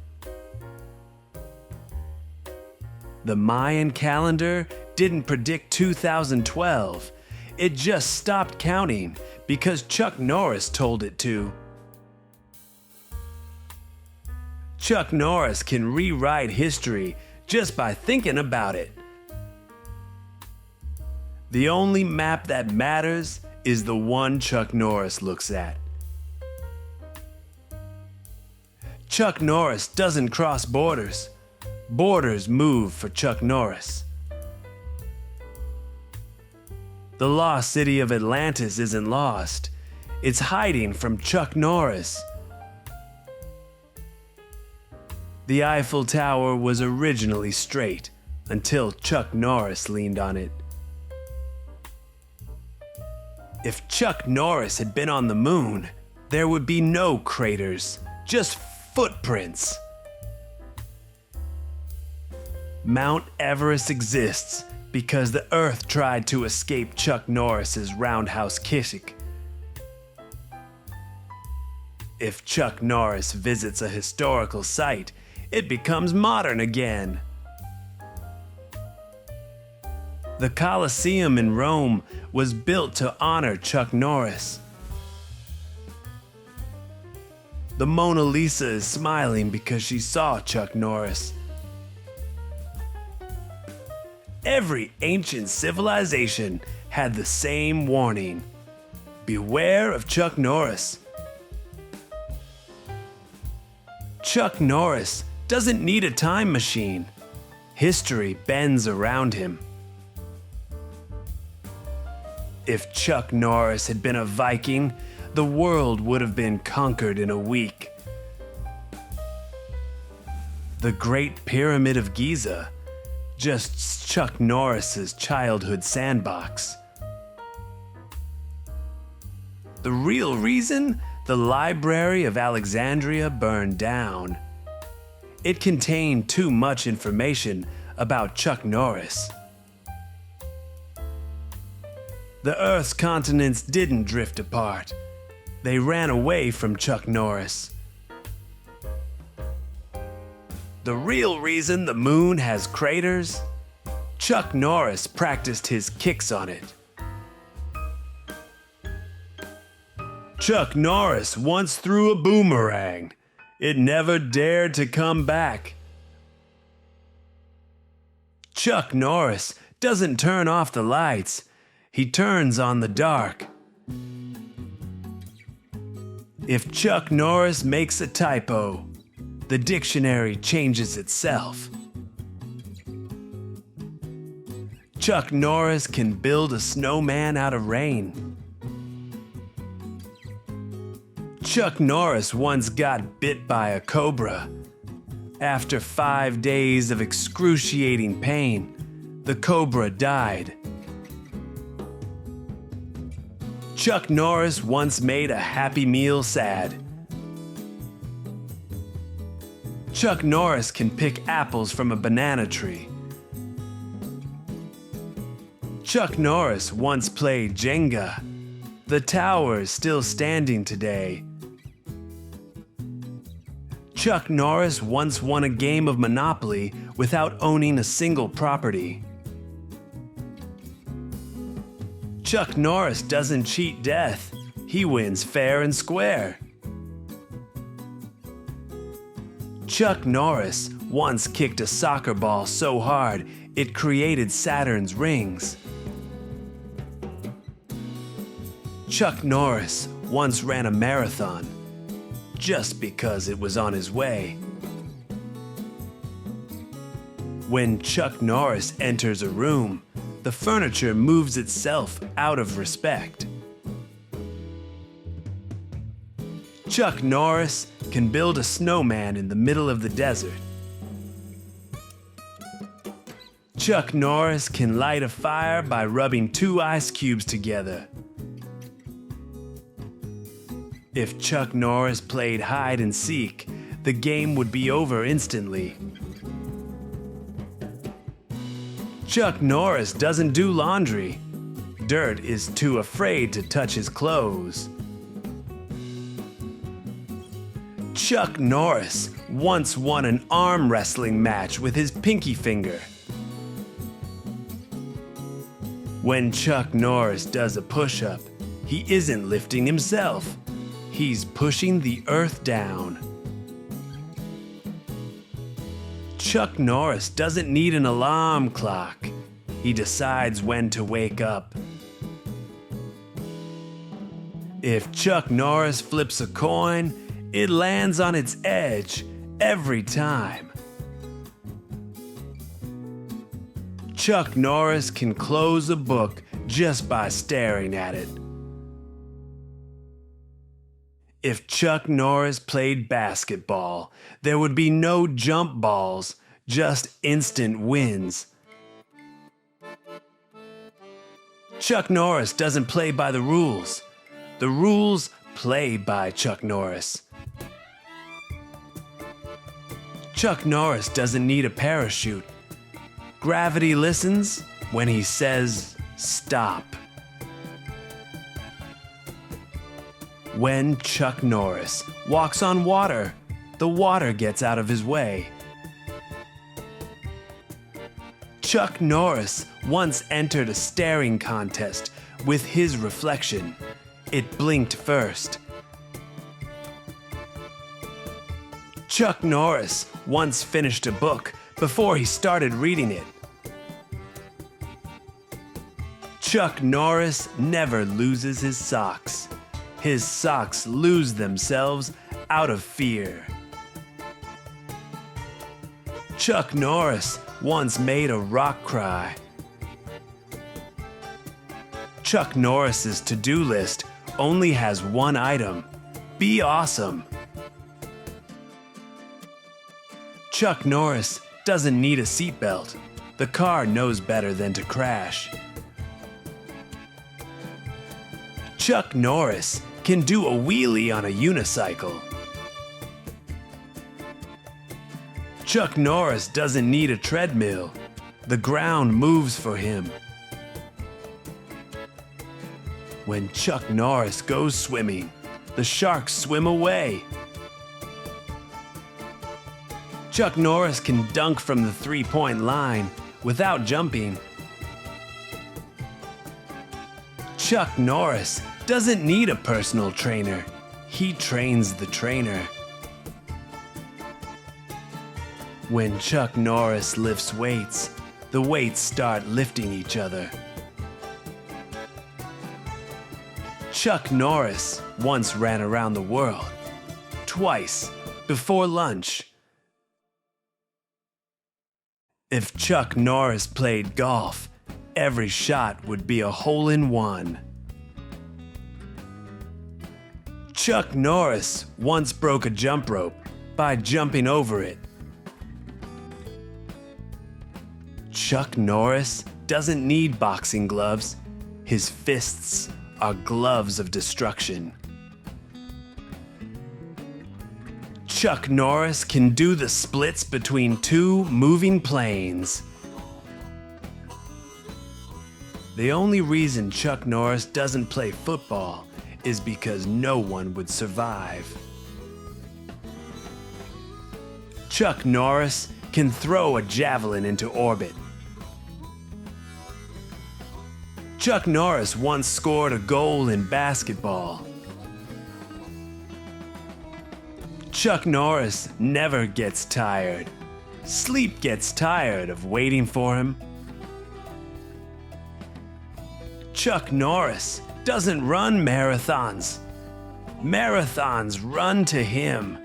The Mayan calendar didn't predict 2012. It just stopped counting because Chuck Norris told it to. Chuck Norris can rewrite history just by thinking about it. The only map that matters is the one Chuck Norris looks at. Chuck Norris doesn't cross borders. Borders move for Chuck Norris. The lost city of Atlantis isn't lost. It's hiding from Chuck Norris. The Eiffel Tower was originally straight until Chuck Norris leaned on it. If Chuck Norris had been on the moon, there would be no craters, just footprints. Mount Everest exists because the Earth tried to escape Chuck Norris's roundhouse kick. If Chuck Norris visits a historical site, it becomes modern again. The Colosseum in Rome was built to honor Chuck Norris. The Mona Lisa is smiling because she saw Chuck Norris. Every ancient civilization had the same warning: beware of Chuck Norris. Chuck Norris doesn't need a time machine. History bends around him. If Chuck Norris had been a Viking, the world would have been conquered in a week. The Great Pyramid of Giza, just Chuck Norris's childhood sandbox. The real reason the Library of Alexandria burned down: it contained too much information about Chuck Norris. The Earth's continents didn't drift apart. They ran away from Chuck Norris. The real reason the moon has craters: Chuck Norris practiced his kicks on it. Chuck Norris once threw a boomerang. It never dared to come back. Chuck Norris doesn't turn off the lights. He turns on the dark. If Chuck Norris makes a typo, the dictionary changes itself. Chuck Norris can build a snowman out of rain. Chuck Norris once got bit by a cobra. After 5 days of excruciating pain, the cobra died. Chuck Norris once made a Happy Meal sad. Chuck Norris can pick apples from a banana tree. Chuck Norris once played Jenga. The tower is still standing today. Chuck Norris once won a game of Monopoly without owning a single property. Chuck Norris doesn't cheat death. He wins fair and square. Chuck Norris once kicked a soccer ball so hard it created Saturn's rings. Chuck Norris once ran a marathon just because it was on his way. When Chuck Norris enters a room, the furniture moves itself out of respect. Chuck Norris can build a snowman in the middle of the desert. Chuck Norris can light a fire by rubbing 2 ice cubes together. If Chuck Norris played hide and seek, the game would be over instantly. Chuck Norris doesn't do laundry. Dirt is too afraid to touch his clothes. Chuck Norris once won an arm wrestling match with his pinky finger. When Chuck Norris does a push-up, he isn't lifting himself. He's pushing the earth down. Chuck Norris doesn't need an alarm clock. He decides when to wake up. If Chuck Norris flips a coin, it lands on its edge every time. Chuck Norris can close a book just by staring at it. If Chuck Norris played basketball, there would be no jump balls, just instant wins. Chuck Norris doesn't play by the rules. The rules play by Chuck Norris. Chuck Norris doesn't need a parachute. Gravity listens when he says stop. When Chuck Norris walks on water, the water gets out of his way. Chuck Norris once entered a staring contest with his reflection. It blinked first. Chuck Norris once finished a book before he started reading it. Chuck Norris never loses his socks. His socks lose themselves out of fear. Chuck Norris once made a rock cry. Chuck Norris's to-do list only has one item: be awesome. Chuck Norris doesn't need a seatbelt. The car knows better than to crash. Chuck Norris can do a wheelie on a unicycle. Chuck Norris doesn't need a treadmill. The ground moves for him. When Chuck Norris goes swimming, the sharks swim away. Chuck Norris can dunk from the three-point line without jumping. Chuck Norris doesn't need a personal trainer. He trains the trainer. When Chuck Norris lifts weights, the weights start lifting each other. Chuck Norris once ran around the world, twice, before lunch. If Chuck Norris played golf, every shot would be a hole-in-one. Chuck Norris once broke a jump rope by jumping over it. Chuck Norris doesn't need boxing gloves. His fists are gloves of destruction. Chuck Norris can do the splits between two moving planes. The only reason Chuck Norris doesn't play football is because no one would survive. Chuck Norris can throw a javelin into orbit. Chuck Norris once scored a goal in basketball. Chuck Norris never gets tired. Sleep gets tired of waiting for him. Chuck Norris doesn't run marathons. Marathons run to him.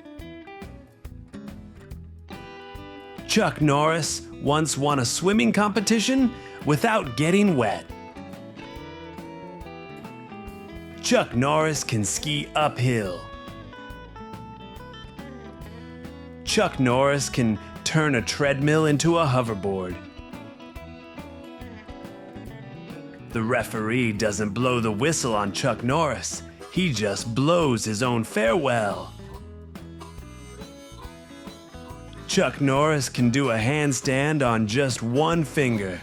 Chuck Norris once won a swimming competition without getting wet. Chuck Norris can ski uphill. Chuck Norris can turn a treadmill into a hoverboard. The referee doesn't blow the whistle on Chuck Norris. He just blows his own farewell. Chuck Norris can do a handstand on just one finger.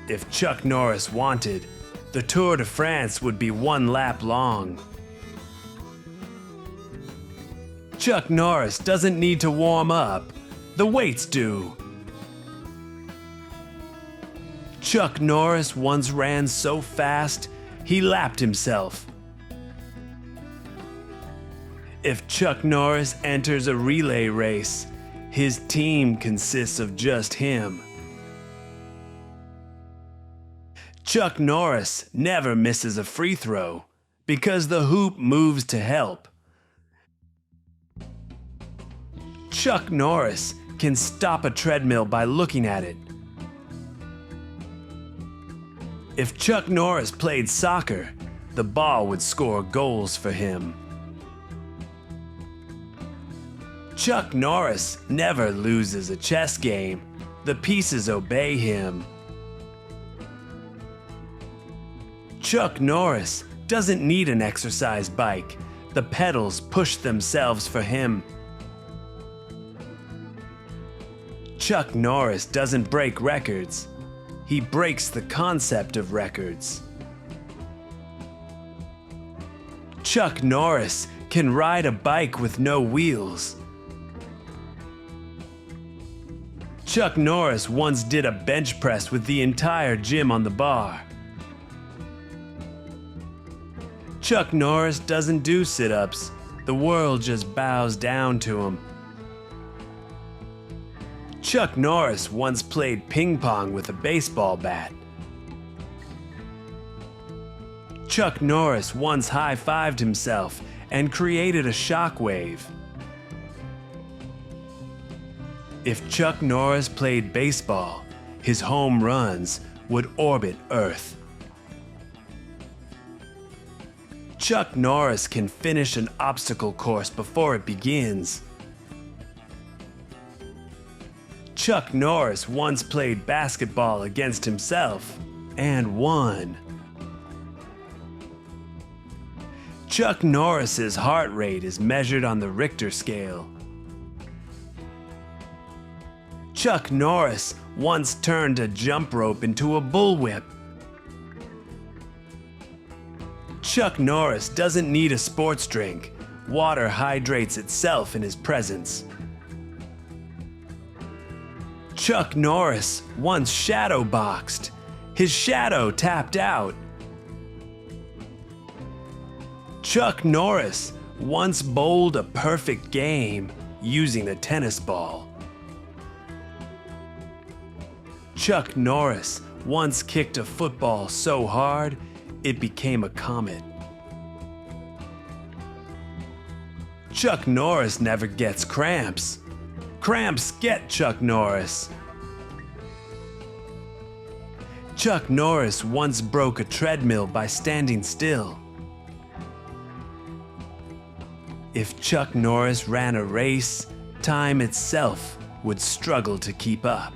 If Chuck Norris wanted, the Tour de France would be one lap long. Chuck Norris doesn't need to warm up. The weights do. Chuck Norris once ran so fast, he lapped himself. If Chuck Norris enters a relay race, his team consists of just him. Chuck Norris never misses a free throw because the hoop moves to help. Chuck Norris can stop a treadmill by looking at it. If Chuck Norris played soccer, the ball would score goals for him. Chuck Norris never loses a chess game. The pieces obey him. Chuck Norris doesn't need an exercise bike. The pedals push themselves for him. Chuck Norris doesn't break records. He breaks the concept of records. Chuck Norris can ride a bike with no wheels. Chuck Norris once did a bench press with the entire gym on the bar. Chuck Norris doesn't do sit-ups. The world just bows down to him. Chuck Norris once played ping pong with a baseball bat. Chuck Norris once high-fived himself and created a shockwave. If Chuck Norris played baseball, his home runs would orbit Earth. Chuck Norris can finish an obstacle course before it begins. Chuck Norris once played basketball against himself and won. Chuck Norris's heart rate is measured on the Richter scale. Chuck Norris once turned a jump rope into a bullwhip. Chuck Norris doesn't need a sports drink. Water hydrates itself in his presence. Chuck Norris once shadow boxed. His shadow tapped out. Chuck Norris once bowled a perfect game using a tennis ball. Chuck Norris once kicked a football so hard it became a comet. Chuck Norris never gets cramps. Cramps get Chuck Norris. Chuck Norris once broke a treadmill by standing still. If Chuck Norris ran a race, time itself would struggle to keep up.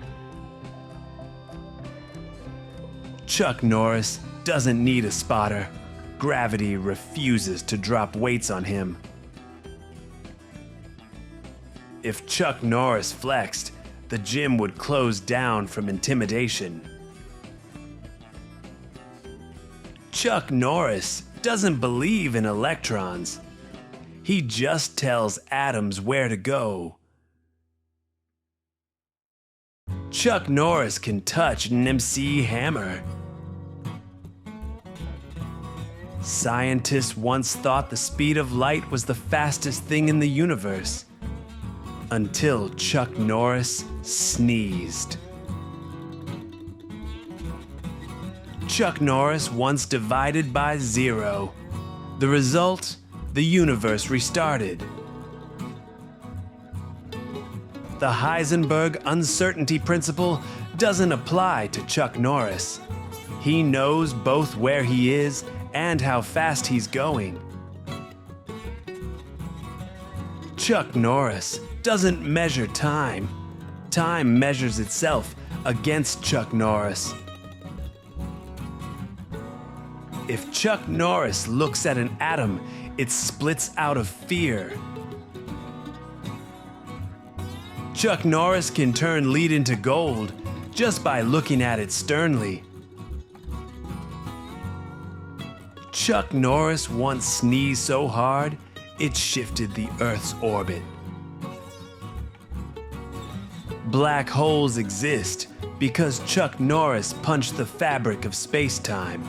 Chuck Norris doesn't need a spotter. Gravity refuses to drop weights on him. If Chuck Norris flexed, the gym would close down from intimidation. Chuck Norris doesn't believe in electrons. He just tells atoms where to go. Chuck Norris can touch an MC Hammer. Scientists once thought the speed of light was the fastest thing in the universe, until Chuck Norris sneezed. Chuck Norris once divided by 0. The result? The universe restarted. The Heisenberg uncertainty principle doesn't apply to Chuck Norris. He knows both where he is and how fast he's going. Chuck Norris doesn't measure time. Time measures itself against Chuck Norris. If Chuck Norris looks at an atom, it splits out of fear. Chuck Norris can turn lead into gold just by looking at it sternly. Chuck Norris once sneezed so hard, it shifted the Earth's orbit. Black holes exist because Chuck Norris punched the fabric of space-time.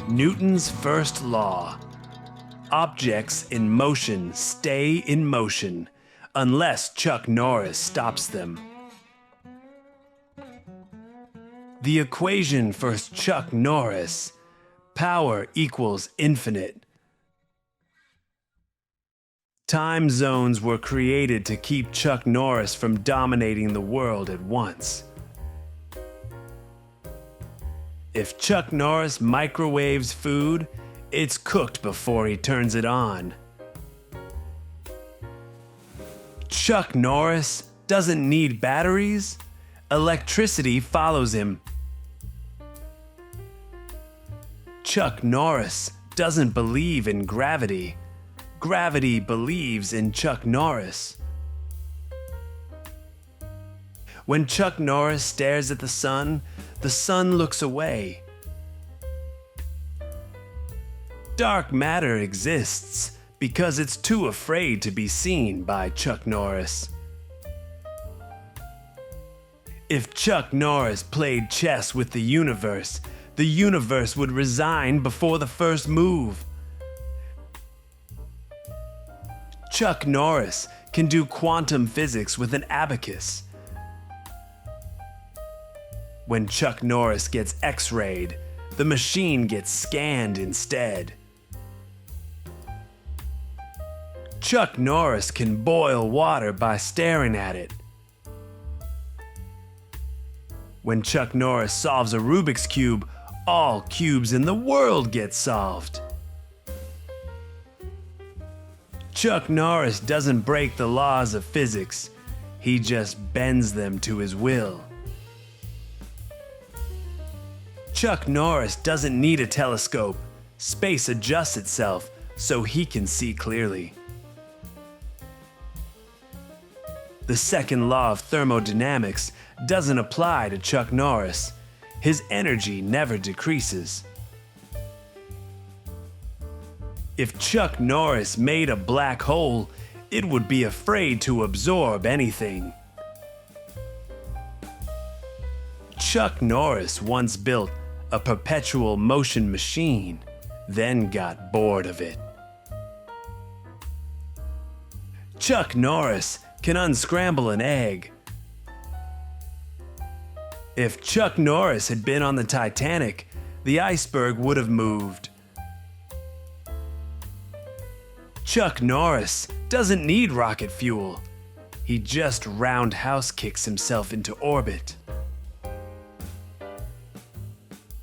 Newton's first law. Objects in motion stay in motion unless Chuck Norris stops them. The equation for Chuck Norris: power equals infinite. Time zones were created to keep Chuck Norris from dominating the world at once. If Chuck Norris microwaves food, it's cooked before he turns it on. Chuck Norris doesn't need batteries. Electricity follows him. Chuck Norris doesn't believe in gravity. Gravity believes in Chuck Norris. When Chuck Norris stares at the sun looks away. Dark matter exists because it's too afraid to be seen by Chuck Norris. If Chuck Norris played chess with the universe would resign before the first move. Chuck Norris can do quantum physics with an abacus. When Chuck Norris gets X-rayed, the machine gets scanned instead. Chuck Norris can boil water by staring at it. When Chuck Norris solves a Rubik's Cube, all cubes in the world get solved. Chuck Norris doesn't break the laws of physics, he just bends them to his will. Chuck Norris doesn't need a telescope. Space adjusts itself so he can see clearly. The second law of thermodynamics doesn't apply to Chuck Norris. His energy never decreases. If Chuck Norris made a black hole, it would be afraid to absorb anything. Chuck Norris once built a perpetual motion machine, then got bored of it. Chuck Norris can unscramble an egg. If Chuck Norris had been on the Titanic, the iceberg would have moved. Chuck Norris doesn't need rocket fuel. He just roundhouse kicks himself into orbit.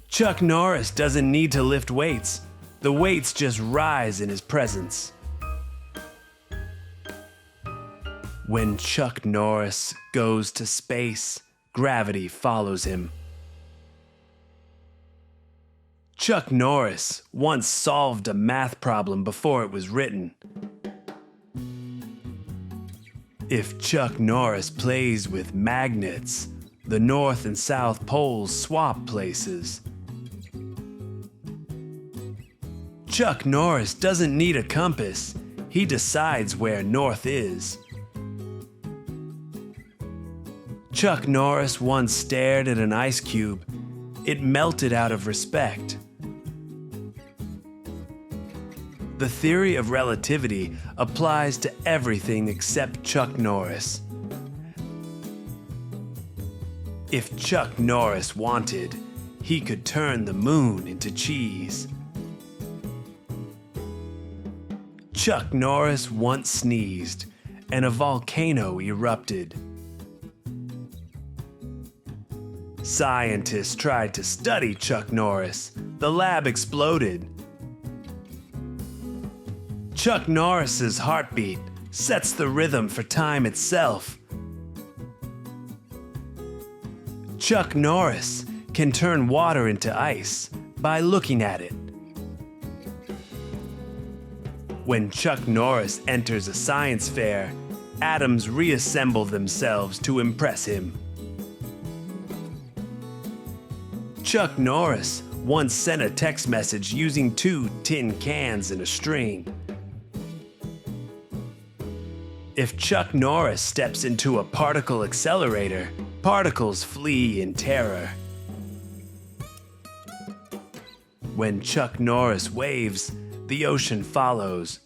Chuck Norris doesn't need to lift weights. The weights just rise in his presence. When Chuck Norris goes to space, gravity follows him. Chuck Norris once solved a math problem before it was written. If Chuck Norris plays with magnets, the North and South poles swap places. Chuck Norris doesn't need a compass. He decides where north is. Chuck Norris once stared at an ice cube. It melted out of respect. The theory of relativity applies to everything except Chuck Norris. If Chuck Norris wanted, he could turn the moon into cheese. Chuck Norris once sneezed, and a volcano erupted. Scientists tried to study Chuck Norris. The lab exploded. Chuck Norris's heartbeat sets the rhythm for time itself. Chuck Norris can turn water into ice by looking at it. When Chuck Norris enters a science fair, atoms reassemble themselves to impress him. Chuck Norris once sent a text message using 2 tin cans and a string. If Chuck Norris steps into a particle accelerator, particles flee in terror. When Chuck Norris waves, the ocean follows.